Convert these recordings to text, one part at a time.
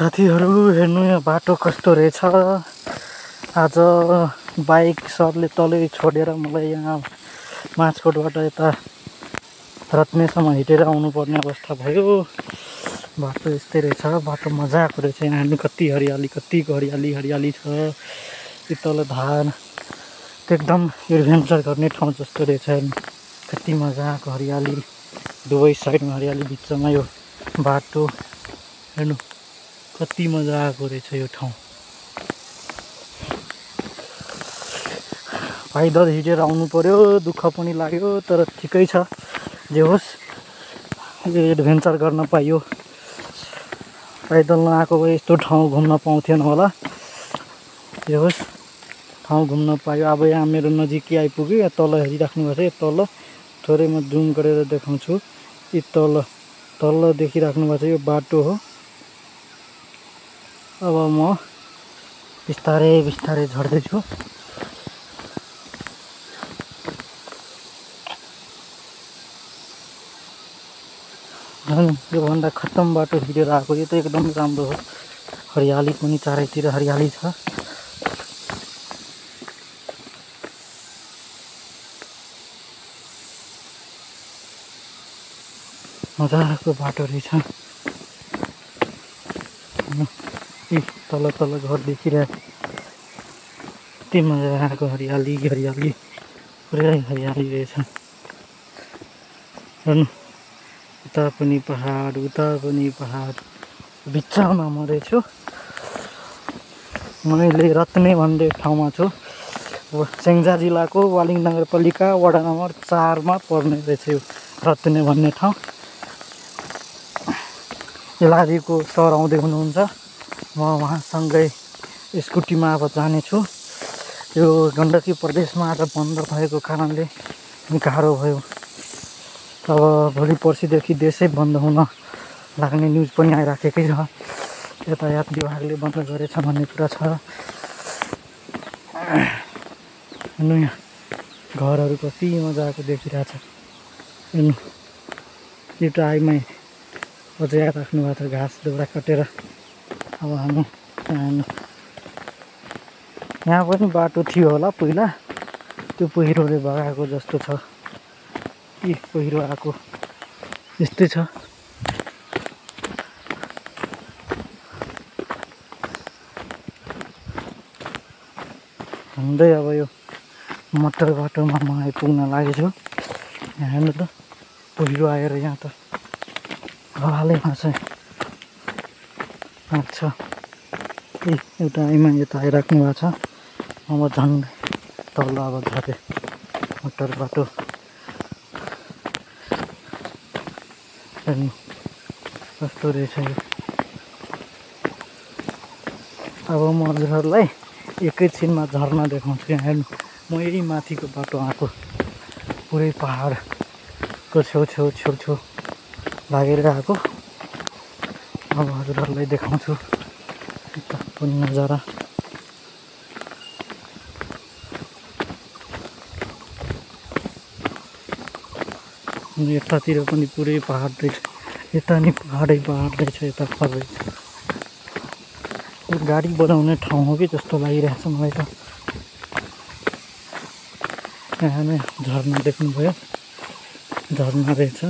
साथीहरु हेर्नु यहाँ बाटो कस्तो रहेछ। आज बाइक सरले तलै छोडेर मलाई यहाँ माछकोटबाट यता रत्नेसम्म हिँडेर आउनुपर्ने अवस्था भयो। बाटो यस्तै रहेछ, बाटो मजाको रहेछ। यहाँ हेर्नु कति हरियाली छ। यो तल धान एकदम एडभेन्चर गर्ने ठाउँ जस्तो रहेछ। कति मजाको हरियाली, दुवै साइडमा हरियाली, बिचमा यो बाटो। हेर्नु कति मजाको रहेछ यो ठाउँ। पैदल हिँडेर आउनु पर्यो, दुःख पनि लाग्यो, तर ठिकै छ। जे होस् एडभेन्चर गर्न पाइयो। पैदल नआएको भए यस्तो ठाउँ घुम्न पाउँथेन होला। जे होस् ठाउँ घुम्न पायो। अब यहाँ मेरो नजिकै आइपुग्यो। यहाँ तल हेरिराख्नु भएको छ। यो तल थोरै म जुम गरेर देखाउँछु। यो तल देखिराख्नु भएको छ, यो बाटो हो। अब म बिस्तारै झर्दैछु। योभन्दा खत्तम बाटो हिँडेर आएको। यो त एकदम राम्रो हो। हरियाली पनि चारैतिर हरियाली छ। मजाको बाटो रहेछ। तल घर देखिरहेको, यति मजाको हरियाली पुरै हरियाली रहेछ। उता पनि पहाड, उता पनि पहाड, बिचमा म रहेछु। मैले रत्ने भन्ने ठाउँमा छु। स्याङ्जा जिल्लाको वालिङ नगरपालिका वडा नम्बर 4 मा पर्ने रहेछ यो रत्ने भन्ने ठाउँ। इलादीको सर आउँदै हुनुहुन्छ। म उहाँसँगै स्कुटीमा अब जानेछु। यो गण्डकी प्रदेशमा आज बन्द भएको कारणले गाह्रो भयो। अब भोलि पर्सिदेखि देशै बन्द हुन लाग्ने न्युज पनि आइराखेकै छ। यातायात विभागले बन्द गरेछ भन्ने कुरा छ। हेर्नु यहाँ घरहरू कति मजाको देखिरहेछ। हेर्नु यो टाइममै अझै राख्नु भएको छ घाँस दाउरा काटेर। अब हामी यहाँ पनि बाटो थियो होला पहिला, त्यो पहिरोले भगाएको जस्तो छ। कि पहिरो आएको यस्तै छ। हिँड्दै अब यो मटर बाटोमा म आइपुग्न लागेछु। यहाँ हेर्नु त पहिरो आएर यहाँ त हालैमा चाहिँ आएको छ। एउटा आइमा यता आइराख्नु भएको छ। अब झन्डै तल अब झरे मटर बाटो। हेर्नु कस्तो रहेछ यो। अब म हजुरहरूलाई एकैछिनमा झर्ना देखाउँछु। यहाँ हेर्नु म यही माथिको बाटो आएको, पुरै पहाडको छेउ लागेर आएको। अब हजुरहरूलाई देखाउँछु यता पनि नजारा। यतातिर पनि पुरै पहाड रहेछ। यता नि पहाडै रहेछ। यता फल रहेछ। यो गाडी बढाउने ठाउँ हो कि जस्तो लागिरहेछ मलाई त। यहाँ झर्ना देख्नुभयो, झर्ना रहेछ।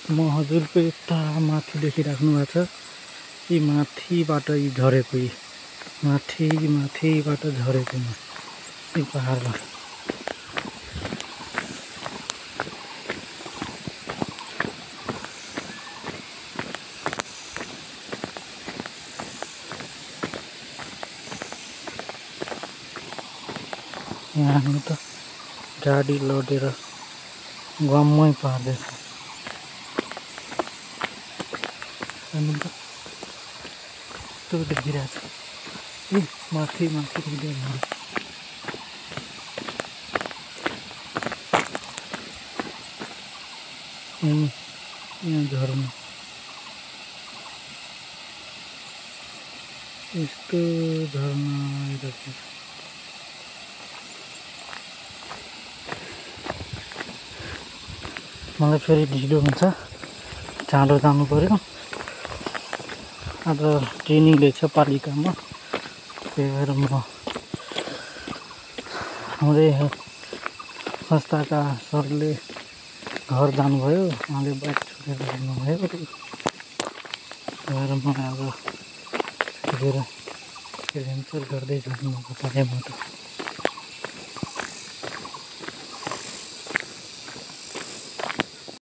म हजुरको यता माथि देखिराख्नु भएको छ। यी माथिबाट यी झरेको, यी माथिबाट झरेको यी पहाडबाट। यहाँ हेर्नु त गाडी लडेर गम्मै पार्दैछ। हेर्नु त कस्तो देखिरहेछ। माथि पुग्दै यहाँ झर्नु। यस्तो झर्ना आइरहेको छ। मलाई फेरि ढिलो हुन्छ, चाँडो जानु पर्यो। आज ट्रेनिङ छ पालिकामा, त्यही भएर म हाम्रै संस्थाका सरले घर जानुभयो, उहाँले बाइक छोडेर जानुभयो। त्यही भएर म आज एडभेन्चर गर्दै जानु भएको म त।